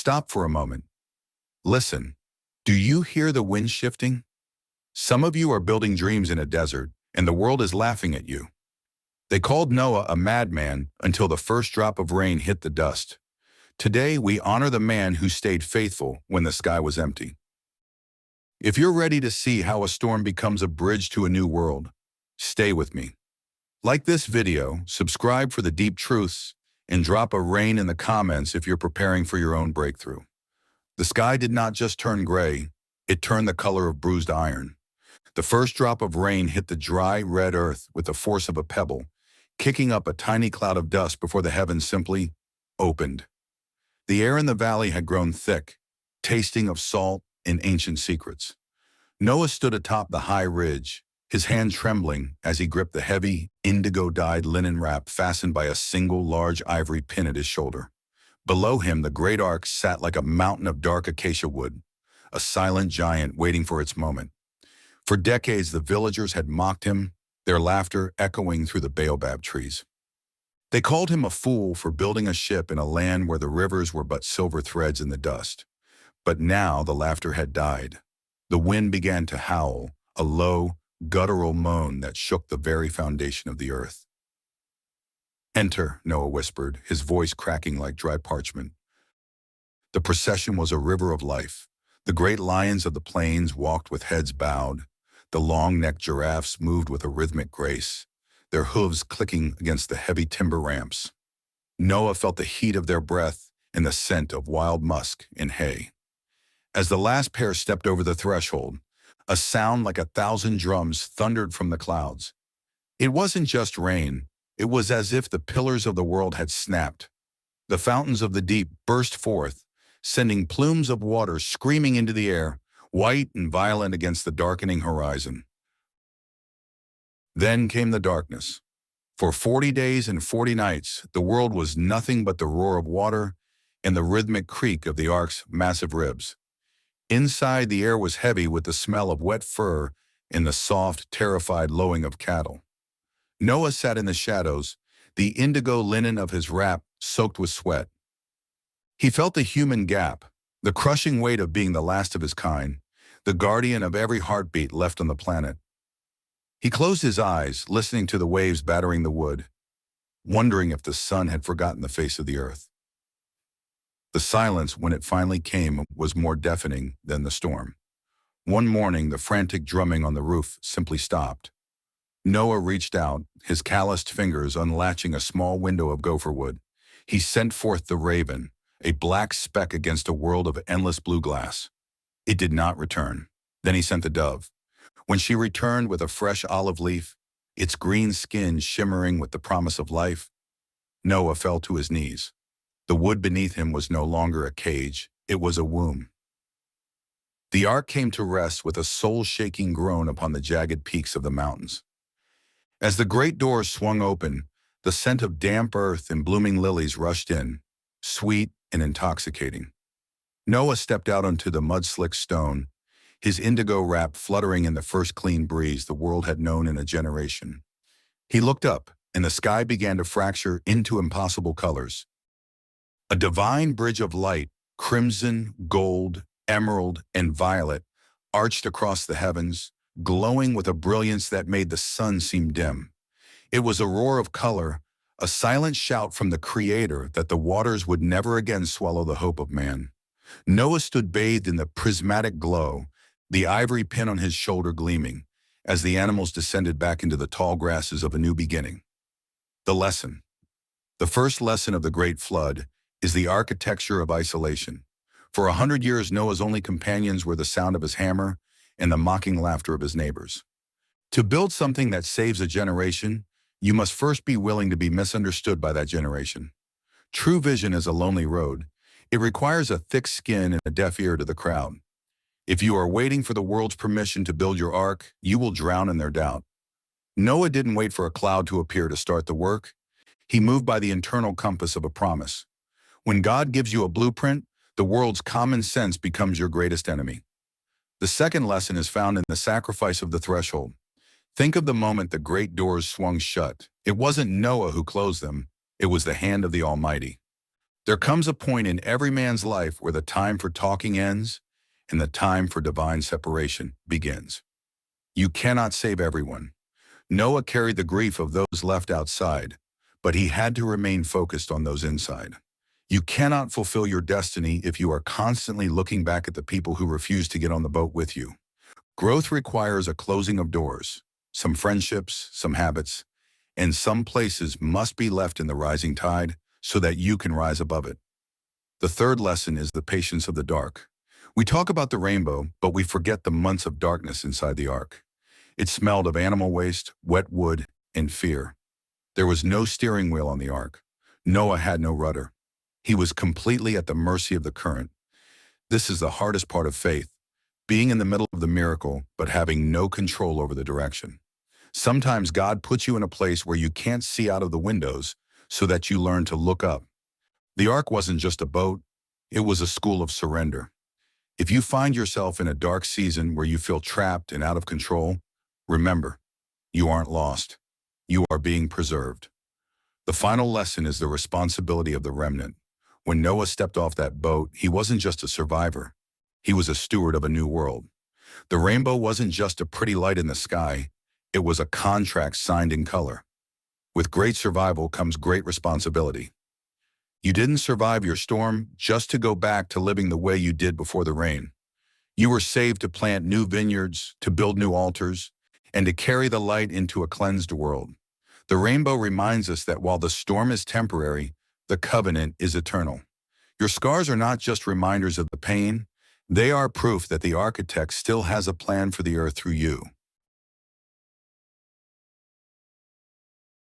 stop for a moment. Listen. Do you hear the wind shifting? Some of you are building dreams in a desert, and the world is laughing at you. They called Noah a madman until the first drop of rain hit the dust. Today, we honor the man who stayed faithful when the sky was empty. If you're ready to see how a storm becomes a bridge to a new world, stay with me. Like this video, subscribe for the deep truths, and drop a rain in the comments if you're preparing for your own breakthrough. The sky did not just turn gray, it turned the color of bruised iron. The first drop of rain hit the dry, red earth with the force of a pebble, kicking up a tiny cloud of dust before the heavens simply opened. The air in the valley had grown thick, tasting of salt and ancient secrets. Noah stood atop the high ridge, his hand trembling as he gripped the heavy, indigo-dyed linen wrap fastened by a single large ivory pin at his shoulder. Below him, the great ARK sat like a mountain of dark acacia wood, a silent giant waiting for its moment. For decades, the villagers had mocked him, their laughter echoing through the baobab trees. They called him a fool for building a ship in a land where the rivers were but silver threads in the dust. But now the laughter had died. The wind began to howl, a low, guttural moan that shook the very foundation of the earth. "Enter," Noah whispered, his voice cracking like dry parchment. The procession was a river of life. The great lions of the plains walked with heads bowed. The long-necked giraffes moved with a rhythmic grace, their hooves clicking against the heavy timber ramps. Noah felt the heat of their breath and the scent of wild musk and hay. As the last pair stepped over the threshold, a sound like 1,000 drums thundered from the clouds. It wasn't just rain, it was as if the pillars of the world had snapped. The fountains of the deep burst forth, sending plumes of water screaming into the air, white and violent against the darkening horizon. Then came the darkness. For 40 days and 40 nights, the world was nothing but the roar of water and the rhythmic creak of the ARK's massive ribs. Inside, the air was heavy with the smell of wet fur and the soft, terrified lowing of cattle. Noah sat in the shadows, the indigo linen of his wrap soaked with sweat. He felt the human gap, the crushing weight of being the last of his kind, the guardian of every heartbeat left on the planet. He closed his eyes, listening to the waves battering the wood, wondering if the sun had forgotten the face of the earth. The silence, when it finally came, was more deafening than the storm. One morning, the frantic drumming on the roof simply stopped. Noah reached out, his calloused fingers unlatching a small window of gopher wood. He sent forth the raven, a black speck against a world of endless blue glass. It did not return. Then he sent the dove. When she returned with a fresh olive leaf, its green skin shimmering with the promise of life, Noah fell to his knees. The wood beneath him was no longer a cage, it was a womb. The ARK came to rest with a soul-shaking groan upon the jagged peaks of the mountains. As the great doors swung open, the scent of damp earth and blooming lilies rushed in, sweet and intoxicating. Noah stepped out onto the mud-slick stone, his indigo wrap fluttering in the first clean breeze the world had known in a generation. He looked up, and the sky began to fracture into impossible colors. A divine bridge of light, crimson, gold, emerald, and violet, arched across the heavens, glowing with a brilliance that made the sun seem dim. It was a roar of color, a silent shout from the Creator that the waters would never again swallow the hope of man. Noah stood bathed in the prismatic glow, the ivory pin on his shoulder gleaming, as the animals descended back into the tall grasses of a new beginning. The lesson. The first lesson of the Great Flood is the architecture of isolation. For 100 years, Noah's only companions were the sound of his hammer and the mocking laughter of his neighbors. To build something that saves a generation, you must first be willing to be misunderstood by that generation. True vision is a lonely road. It requires a thick skin and a deaf ear to the crowd. If you are waiting for the world's permission to build your ARK, you will drown in their doubt. Noah didn't wait for a cloud to appear to start the work. He moved by the internal compass of a promise. When God gives you a blueprint, the world's common sense becomes your greatest enemy. The second lesson is found in the sacrifice of the threshold. Think of the moment the great doors swung shut. It wasn't Noah who closed them, it was the hand of the Almighty. There comes a point in every man's life where the time for talking ends and the time for divine separation begins. You cannot save everyone. Noah carried the grief of those left outside, but he had to remain focused on those inside. You cannot fulfill your destiny if you are constantly looking back at the people who refuse to get on the boat with you. Growth requires a closing of doors. Some friendships, some habits, and some places must be left in the rising tide so that you can rise above it. The third lesson is the patience of the dark. We talk about the rainbow, but we forget the months of darkness inside the ark. It smelled of animal waste, wet wood, and fear. There was no steering wheel on the ark. Noah had no rudder. He was completely at the mercy of the current. This is the hardest part of faith, being in the middle of the miracle, but having no control over the direction. Sometimes God puts you in a place where you can't see out of the windows so that you learn to look up. The ark wasn't just a boat, it was a school of surrender. If you find yourself in a dark season where you feel trapped and out of control, remember, you aren't lost. You are being preserved. The final lesson is the responsibility of the remnant. When Noah stepped off that boat, he wasn't just a survivor. He was a steward of a new world. The rainbow wasn't just a pretty light in the sky. It was a contract signed in color. With great survival comes great responsibility. You didn't survive your storm just to go back to living the way you did before the rain. You were saved to plant new vineyards, to build new altars, and to carry the light into a cleansed world. The rainbow reminds us that while the storm is temporary, the covenant is eternal. Your scars are not just reminders of the pain, they are proof that the architect still has a plan for the earth through you.